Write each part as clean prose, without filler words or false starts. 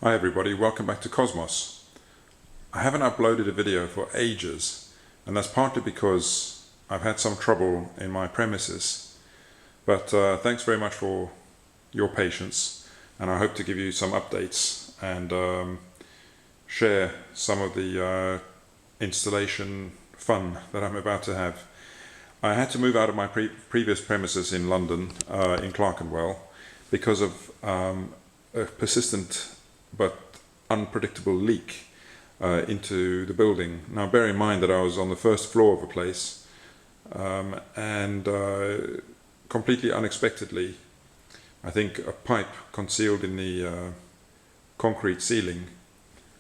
Hi everybody, welcome back to Kosmos. I haven't uploaded a video for ages, and that's partly because I've had some trouble in my premises. But thanks very much for your patience, and I hope to give you some updates and share some of the installation fun that I'm about to have. I had to move out of my previous premises in London, in Clerkenwell, because of a persistent but unpredictable leak into the building. Now bear in mind that I was on the first floor of a place, and completely unexpectedly, I think a pipe concealed in the concrete ceiling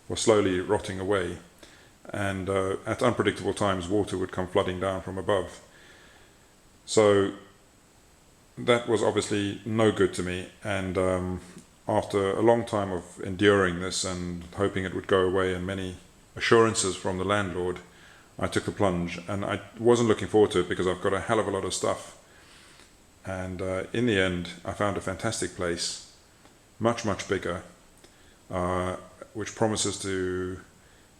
was slowly rotting away, and at unpredictable times water would come flooding down from above. So that was obviously no good to me, and after a long time of enduring this and hoping it would go away and many assurances from the landlord, I took the plunge. And I wasn't looking forward to it because I've got a hell of a lot of stuff, and in the end I found a fantastic place, much bigger, which promises to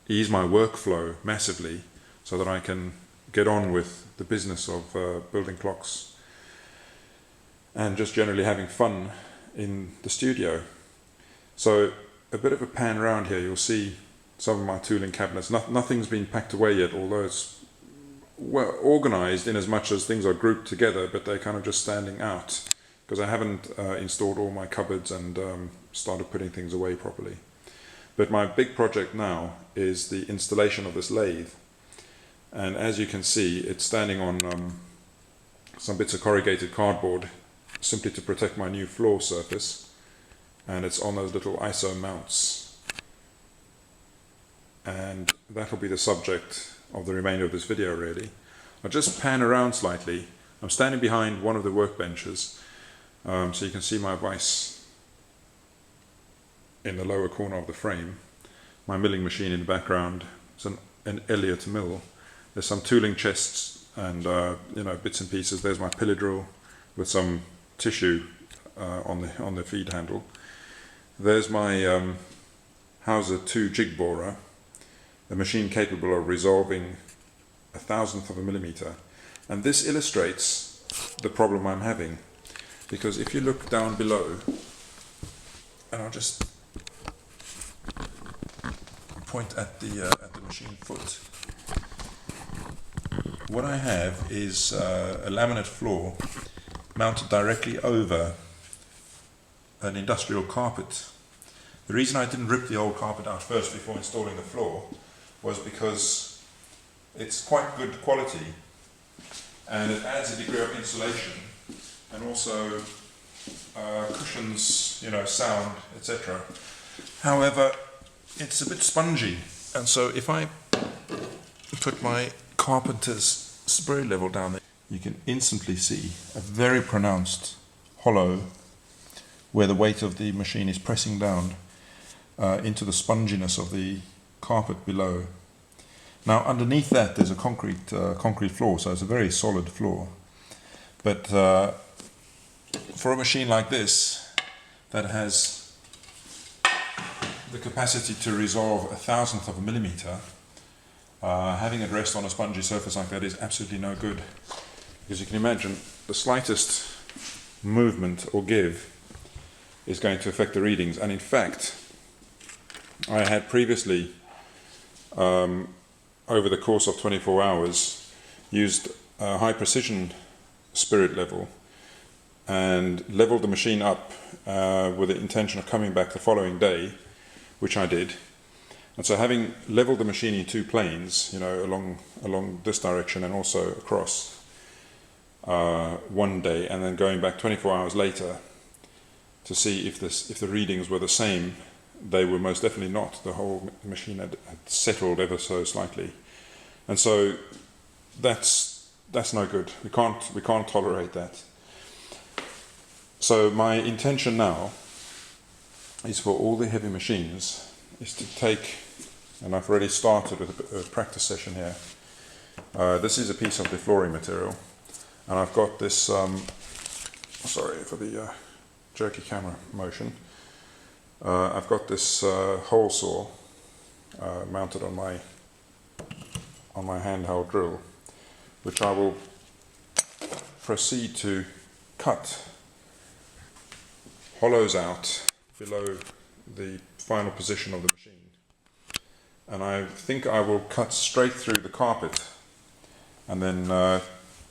ease my workflow massively so that I can get on with the business of building clocks and just generally having fun in the studio. So a bit of a pan around here, you'll see some of my tooling cabinets. Nothing's been packed away yet, although it's well organized in as much as things are grouped together, but they're kind of just standing out because I haven't installed all my cupboards and started putting things away properly. But my big project now is the installation of this lathe, and as you can see, it's standing on some bits of corrugated cardboard simply to protect my new floor surface, and it's on those little ISO mounts, and that'll be the subject of the remainder of this video really. I'll just pan around slightly. I'm standing behind one of the workbenches, so you can see my vise in the lower corner of the frame, my milling machine in the background. It's an Elliott mill. There's some tooling chests and bits and pieces. There's my pillar drill with some tissue on the feed handle. There's my Hauser 2 jig borer, a machine capable of resolving 1/1000th of a millimeter. And this illustrates the problem I'm having, because if you look down below, and I'll just point at the machine foot, what I have is a laminate floor mounted directly over an industrial carpet. The reason I didn't rip the old carpet out first before installing the floor was because it's quite good quality and it adds a degree of insulation and also cushions, sound, etc. However, it's a bit spongy, and so if I put my carpenter's spray level down there, you can instantly see a very pronounced hollow where the weight of the machine is pressing down into the sponginess of the carpet below. Now underneath that there's a concrete floor, so it's a very solid floor. But for a machine like this that has the capacity to resolve 1/1000th of a millimeter, having it rest on a spongy surface like that is absolutely no good. Because you can imagine the slightest movement or give is going to affect the readings. And in fact, I had previously, over the course of 24 hours, used a high precision spirit level and leveled the machine up with the intention of coming back the following day, which I did. And so having leveled the machine in two planes, along this direction and also across, one day, and then going back 24 hours later to see if the readings were the same, they were most definitely not. The whole machine had settled ever so slightly, and so that's no good. We can't tolerate that. So my intention now is for all the heavy machines is to take, and I've already started with a practice session here. This is a piece of the flooring material, and I've got this, sorry for the jerky camera motion. I've got this hole saw mounted on my handheld drill, which I will proceed to cut hollows out below the final position of the machine. And I think I will cut straight through the carpet and then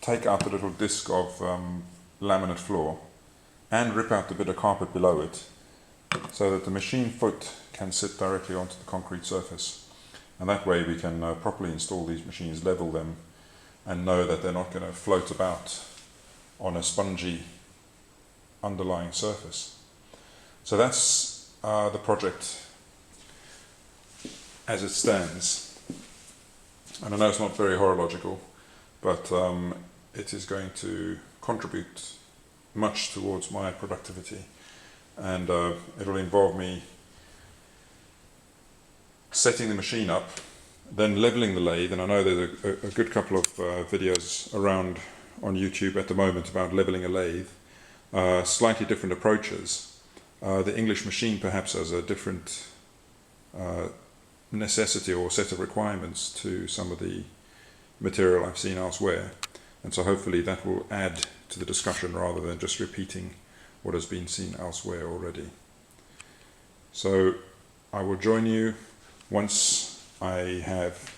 take out the little disc of laminate floor and rip out the bit of carpet below it, so that the machine foot can sit directly onto the concrete surface. And that way we can properly install these machines, level them, and know that they're not going to float about on a spongy underlying surface. So that's the project as it stands. And I know it's not very horological, but it is going to contribute much towards my productivity, and it'll involve me setting the machine up, then leveling the lathe. And I know there's a good couple of videos around on YouTube at the moment about leveling a lathe, slightly different approaches. The English machine perhaps has a different necessity or set of requirements to some of the material I've seen elsewhere, and so hopefully that will add to the discussion rather than just repeating what has been seen elsewhere already. So I will join you once I have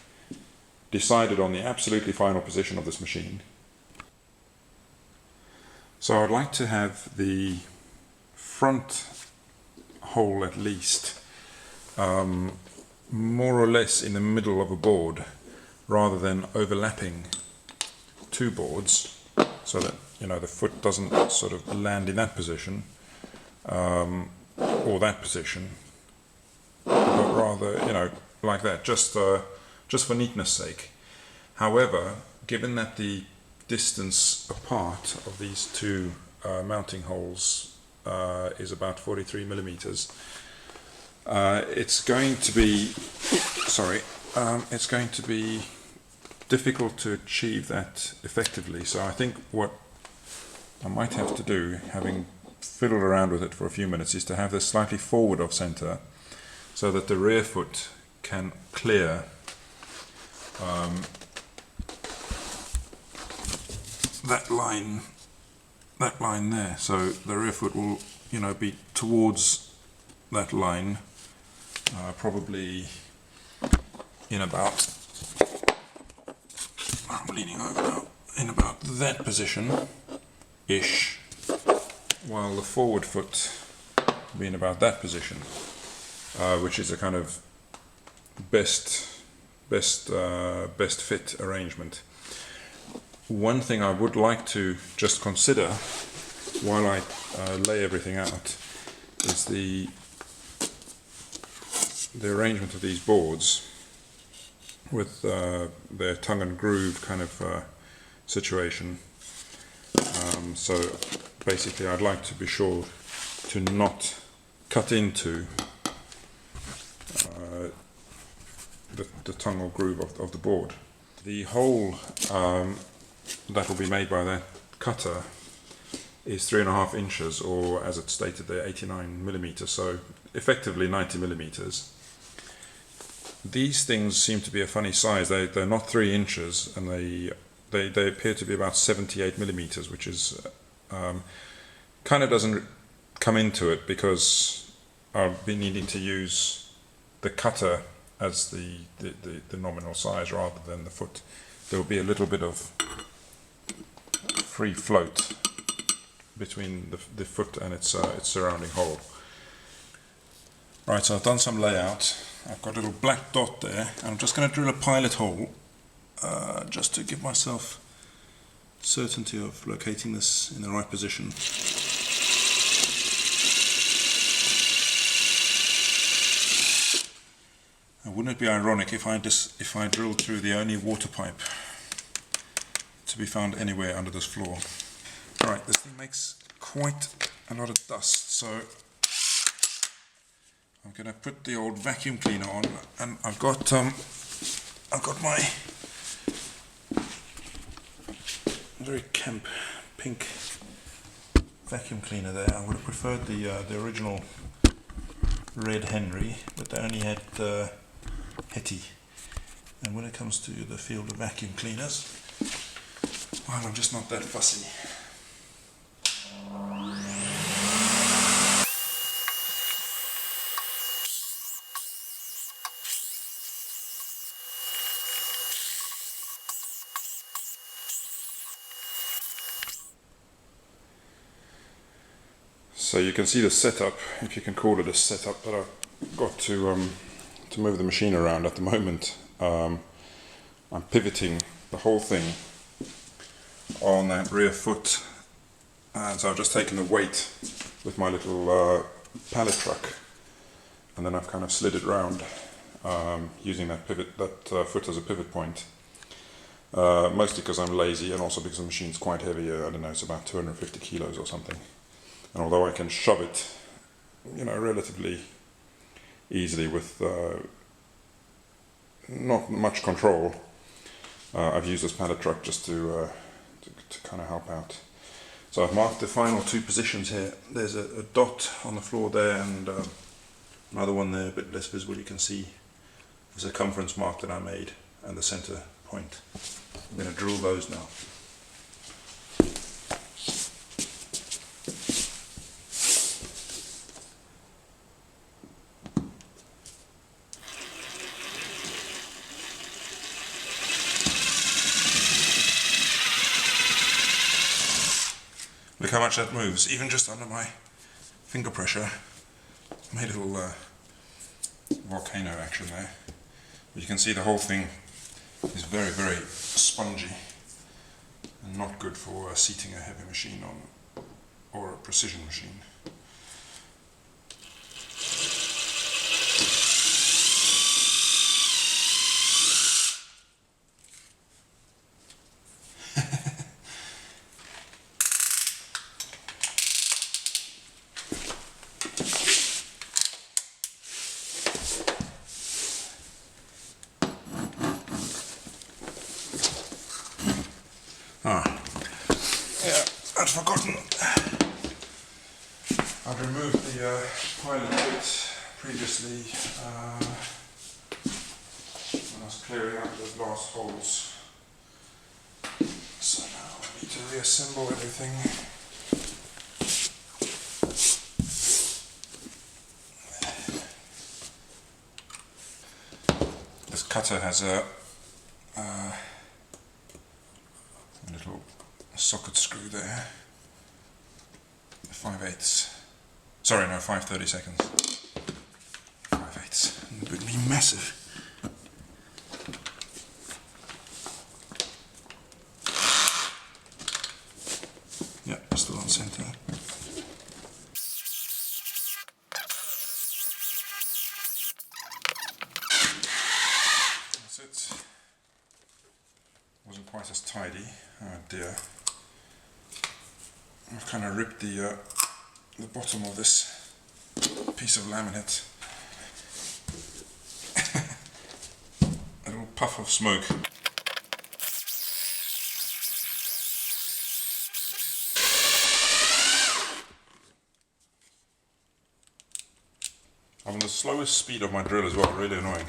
decided on the absolutely final position of this machine. So I'd like to have the front hole at least more or less in the middle of a board, rather than overlapping two boards, so that the foot doesn't sort of land in that position or that position, but rather like that, just for neatness sake. However, given that the distance apart of these two mounting holes is about 43 millimeters, it's going to be difficult to achieve that effectively. So I think what I might have to do, having fiddled around with it for a few minutes, is to have this slightly forward of center, so that the rear foot can clear that line there. So the rear foot will be towards that line, probably in about, I'm leaning over now, in about that position ish, while the forward foot will be in about that position, which is a kind of best fit arrangement. One thing I would like to just consider while I lay everything out is the arrangement of these boards with their tongue and groove kind of situation. So basically I'd like to be sure to not cut into the tongue or groove of the board. The hole that will be made by that cutter is 3.5 inches, or as it's stated there, 89 millimeters, so effectively 90 millimeters. These things seem to be a funny size. They're not 3 inches, and they appear to be about 78 millimeters, which is kind of doesn't come into it, because I'll be needing to use the cutter as the nominal size rather than the foot. There will be a little bit of free float between the foot and its surrounding hole. Right, so I've done some layout. I've got a little black dot there, and I'm just going to drill a pilot hole just to give myself certainty of locating this in the right position. And wouldn't it be ironic if I drilled through the only water pipe to be found anywhere under this floor? Alright, this thing makes quite a lot of dust, so I'm going to put the old vacuum cleaner on, and I've got my very camp pink vacuum cleaner there. I would have preferred the original red Henry, but they only had Hetty. And when it comes to the field of vacuum cleaners, well, I'm just not that fussy. So you can see the setup, if you can call it a setup, that I've got to move the machine around at the moment. I'm pivoting the whole thing on that rear foot, and so I've just taken the weight with my little pallet truck, and then I've kind of slid it round using that foot as a pivot point. Mostly because I'm lazy, and also because the machine's quite heavy. I don't know, it's about 250 kilos or something. And although I can shove it, you know, relatively easily with not much control, I've used this pallet truck just to kind of help out. So I've marked the final two positions here. There's a dot on the floor there, and another one there, a bit less visible. You can see the circumference mark that I made and the center point. I'm going to drill those now. Look how much that moves, even just under my finger pressure. Made a little volcano action there. But you can see the whole thing is very, very spongy and not good for seating a heavy machine on, or a precision machine. Yeah, I'd forgotten. I'd removed the pilot bit previously when I was clearing out those last holes. So now I need to reassemble everything. This cutter has a little socket screw there, 5/8. Sorry, no, 5/32. 5/8. It would be massive. Yeah, still on center. That's it. Wasn't quite as tidy. Oh dear. I've kind of ripped the bottom of this piece of laminate. A little puff of smoke. I'm on the slowest speed of my drill as well, really annoying.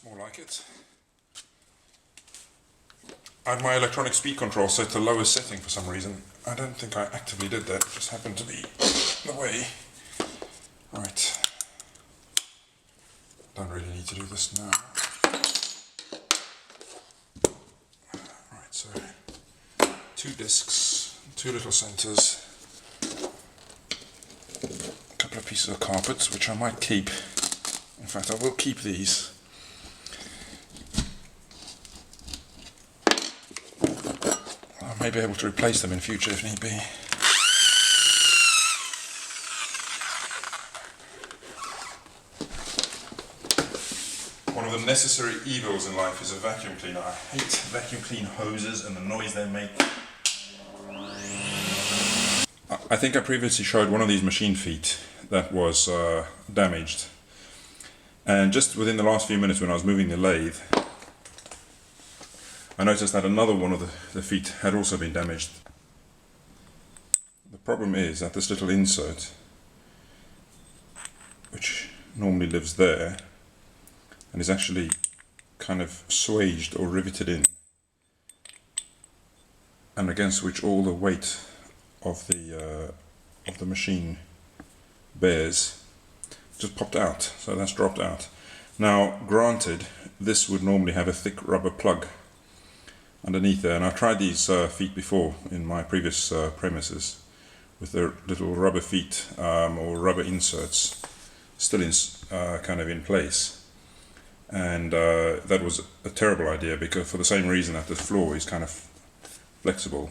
More like it. I had my electronic speed control set to lowest setting for some reason. I don't think I actively did that, it just happened to be the way. Right. Don't really need to do this now. Right, so 2 discs, 2 little centers, a couple of pieces of carpet, which I might keep. In fact, I will keep these. I may be able to replace them in future if need be. One of the necessary evils in life is a vacuum cleaner. I hate vacuum clean hoses and the noise they make. I think I previously showed one of these machine feet. that was damaged. And just within the last few minutes when I was moving the lathe, I noticed that another one of the feet had also been damaged. The problem is that this little insert, which normally lives there and is actually kind of swaged or riveted in, and against which all the weight of the machine bears, just popped out. So that's dropped out. Now granted, this would normally have a thick rubber plug underneath there, and I've tried these feet before in my previous premises with the little rubber feet or rubber inserts still kind of in place, and that was a terrible idea, because for the same reason that the floor is kind of flexible,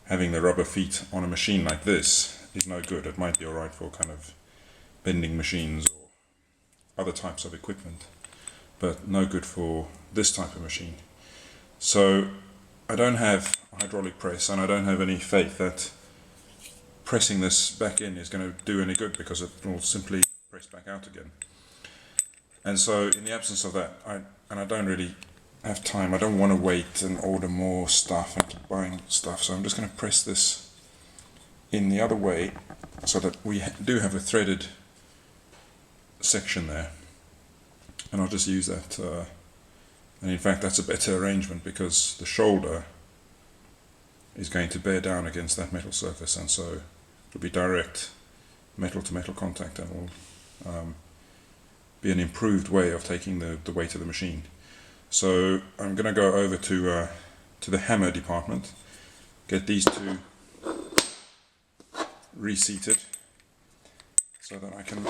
having the rubber feet on a machine like this is no good. It might be alright for kind of bending machines or other types of equipment, but no good for this type of machine. So I don't have a hydraulic press, and I don't have any faith that pressing this back in is going to do any good, because it will simply press back out again. And so in the absence of that, I don't really have time. I don't want to wait and order more stuff and keep buying stuff, so I'm just going to press this in the other way so that we do have a threaded section there, and I'll just use that. And in fact, that's a better arrangement, because the shoulder is going to bear down against that metal surface, and so it'll be direct metal to metal contact, and will be an improved way of taking the weight of the machine. So I'm going to go over to the hammer department, get these two reseated so that I can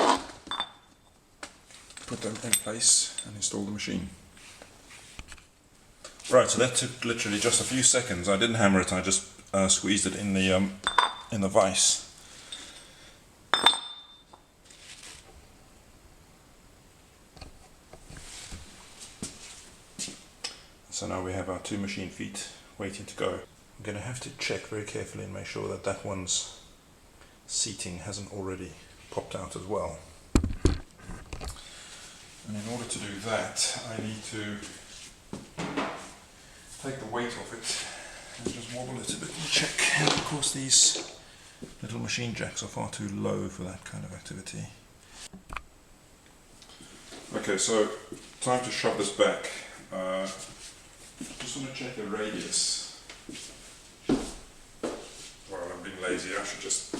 put them in place and install the machine. Right, so that took literally just a few seconds. I didn't hammer it, I just squeezed it in the vise. So now we have our two machine feet waiting to go. I'm going to have to check very carefully and make sure that that one's seating hasn't already popped out as well. And in order to do that, I need to take the weight off it and just wobble it a bit and check. And of course these little machine jacks are far too low for that kind of activity. Okay, so time to shove this back. Just want to check the radius. Well, I'm being lazy, I should just...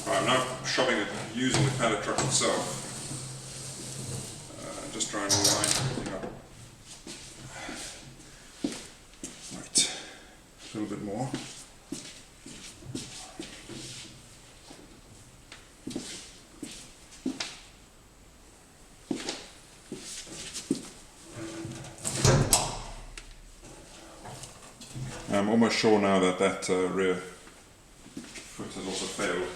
I'm now shoving it using the pallet truck itself. Just trying to line everything up. Right, a little bit more. I'm almost sure now that that rear foot has also failed.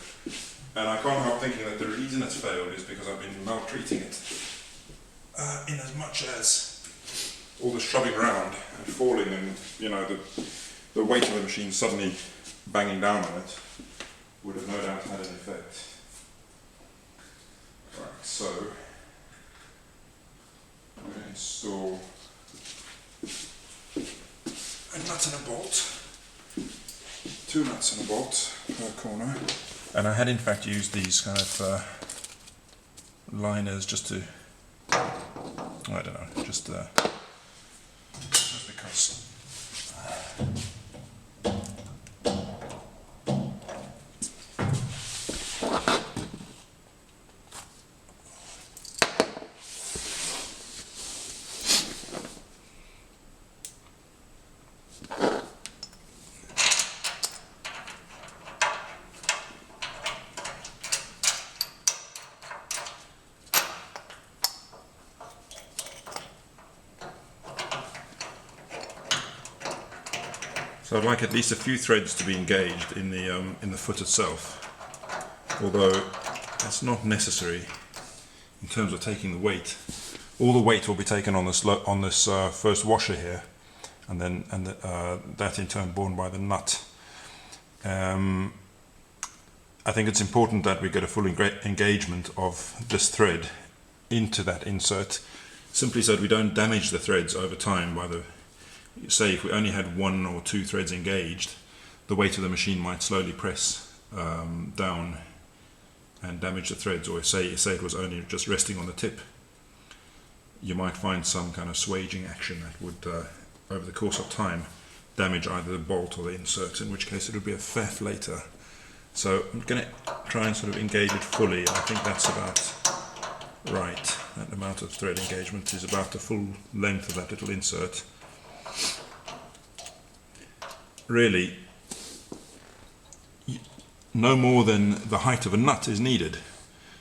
And I can't help thinking that the reason it's failed is because I've been maltreating it. In as much as all the shoving around and falling, and you know, the weight of the machine suddenly banging down on it would have no doubt had an effect. Right, so I'm going to install a nut and a bolt, 2 nuts and a bolt per corner. And I had in fact used these kind of liners just to, I don't know, just because So I'd like at least a few threads to be engaged in the foot itself, although it's not necessary in terms of taking the weight. All the weight will be taken on this first washer here, and then that in turn borne by the nut. I think it's important that we get a full engagement of this thread into that insert, simply so that we don't damage the threads over time by the. Say if we only had 1 or 2 threads engaged, the weight of the machine might slowly press down and damage the threads, or say it was only just resting on the tip, you might find some kind of swaging action that would over the course of time damage either the bolt or the insert, in which case it would be a faff later. So I'm going to try and sort of engage it fully, and I think that's about right. That amount of thread engagement is about the full length of that little insert. Really, no more than the height of a nut is needed,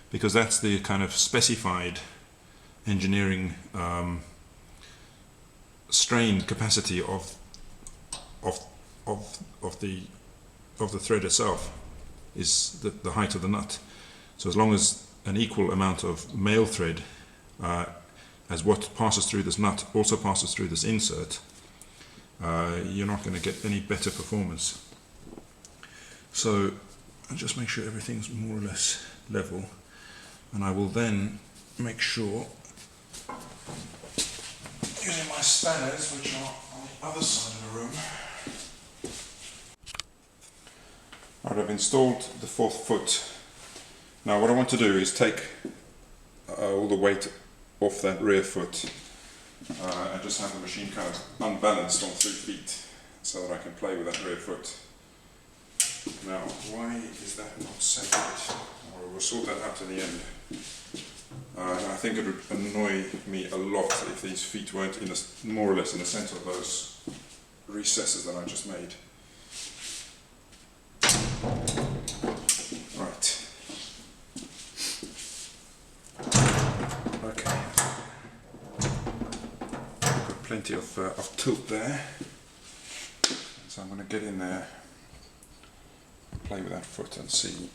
because that's the kind of specified engineering strain capacity of the thread itself, is the height of the nut. So as long as an equal amount of male thread as what passes through this nut also passes through this insert, you're not going to get any better performance. So I'll just make sure everything's more or less level, and I will then make sure, using my spanners, which are on the other side of the room. Alright, I've installed the 4th foot. Now what I want to do is take all the weight off that rear foot and just have the machine kind of unbalanced on 3 feet so that I can play with that rear foot. Now, why is that not set right? Well, we'll sort that out in the end. I think it would annoy me a lot if these feet weren't more or less in the centre of those recesses that I just made. Right. Okay. Got plenty of tilt there. So I'm going to get in there, play with that foot and see.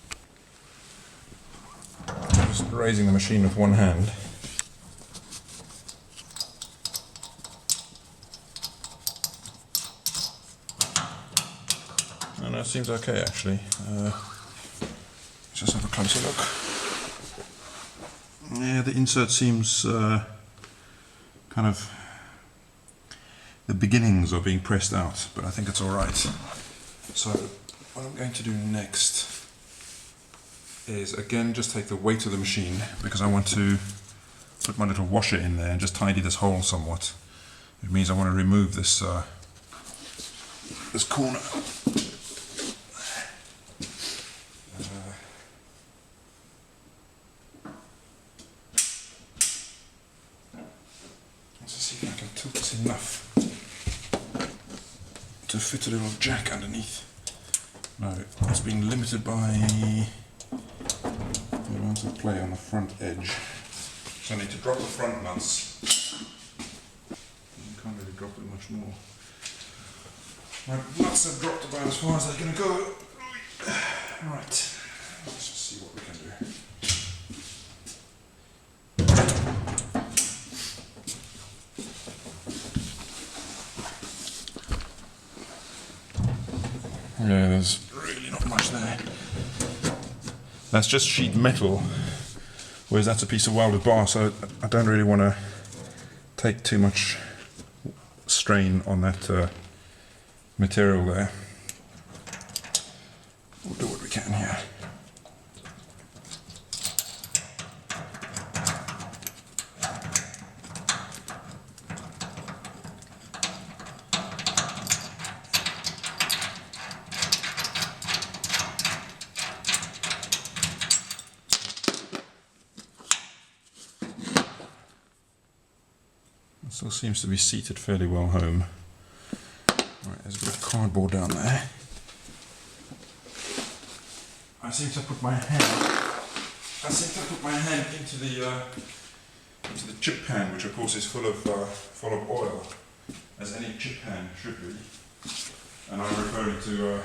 I'm just raising the machine with one hand. And that seems okay actually. Let's just have a closer look. Yeah, the insert seems kind of the beginnings of being pressed out, but I think it's alright. So what I'm going to do next is again just take the weight of the machine, because I want to put my little washer in there and just tidy this hole somewhat. It means I want to remove this this corner. Let's see if I can tilt this enough to fit a little jack underneath. No, it's been limited by the amount of play on the front edge. So I need to drop the front nuts. You can't really drop it much more. My nuts have dropped about as far as they're going to go. Right, let's just see what we can do. Yeah, there's really not much there. That's just sheet metal, whereas that's a piece of welded bar, so I don't really want to take too much strain on that material there. We'll do what we can here. Still seems to be seated fairly well home. Right, There's a bit of cardboard down there. I seem to put my hand into the chip pan, which of course is full of oil, as any chip pan should be. And I'm referring to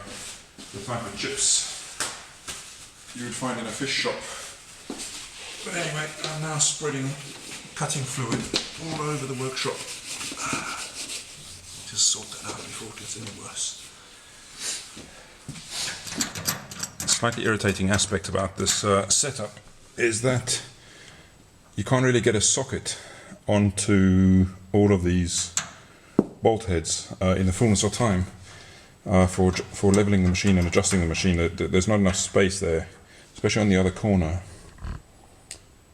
the type of chips you would find in a fish shop. But anyway, I'm now spreading cutting fluid all over the workshop. Just sort that out before it gets any worse. A slightly irritating aspect about this setup is that you can't really get a socket onto all of these bolt heads in the fullness of time for leveling the machine and adjusting the machine. There's not enough space there, especially on the other corner.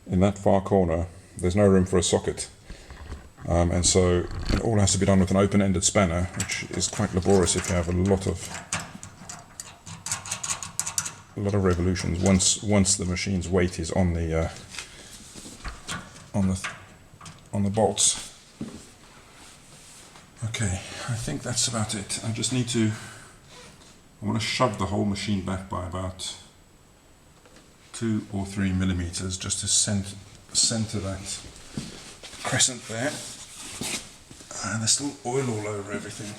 In that far corner, there's no room for a socket. And so it all has to be done with an open-ended spanner, which is quite laborious if you have a lot of revolutions. Once the machine's weight is on the bolts. Okay, I think that's about it. I want to shove the whole machine back by about 2 or 3 millimeters, just to center that crescent there. And there's still oil all over everything.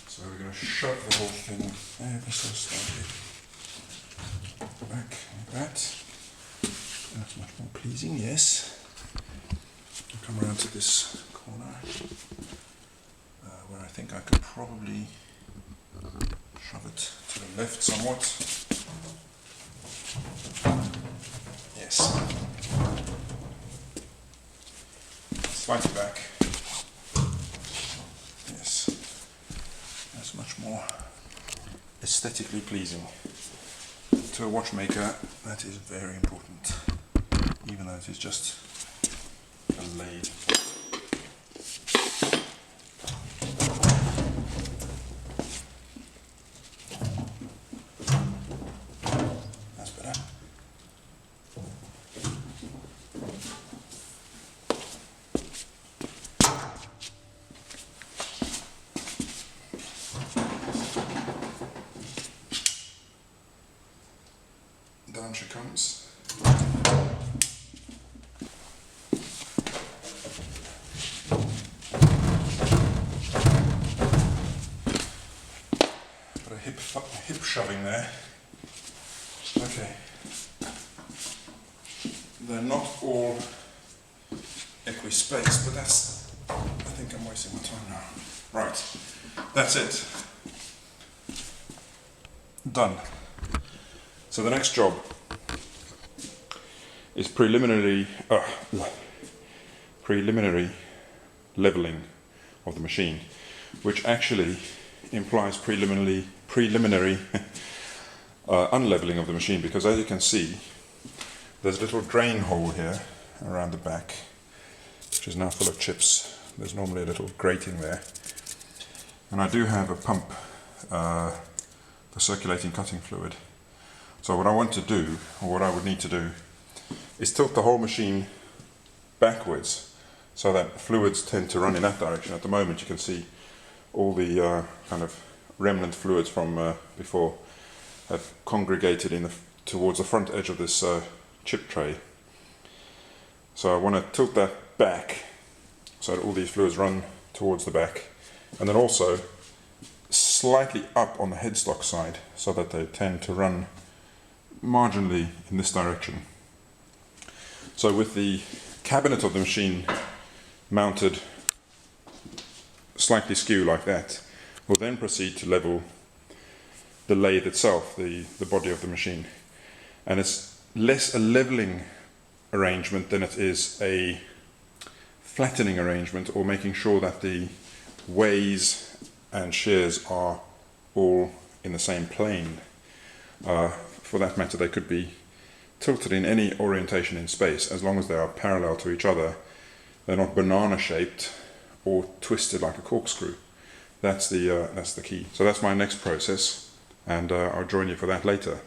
So we're going to shove the whole thing ever so slightly back like that. That's much more pleasing, yes. I'll come around to this corner where I think I could probably shove it to the left somewhat. Yes. Slightly back. Yes. That's much more aesthetically pleasing. To a watchmaker, that is very important, even though it is just a lathe. That's better. Down she comes. Put a hip shoving there. Okay. They're not all equispaced, but that's, I think I'm wasting my time now. Right, that's it. Done. So the next job is preliminary leveling of the machine, which actually implies preliminary unleveling of the machine, because as you can see, there's a little drain hole here around the back, which is now full of chips. There's normally a little grating there, and I do have a pump for circulating cutting fluid. So what I want to do, or what I would need to do, is tilt the whole machine backwards so that fluids tend to run in that direction. At the moment you can see all the kind of remnant fluids from before have congregated towards the front edge of this chip tray. So I want to tilt that back so that all these fluids run towards the back, and then also slightly up on the headstock side so that they tend to run marginally in this direction. So with the cabinet of the machine mounted slightly skew like that, we'll then proceed to level the lathe itself, the body of the machine. And it's less a leveling arrangement than it is a flattening arrangement, or making sure that the ways and shears are all in the same plane. For that matter, they could be tilted in any orientation in space, as long as they are parallel to each other. They're not banana shaped or twisted like a corkscrew. That's the key. So that's my next process, and I'll join you for that later.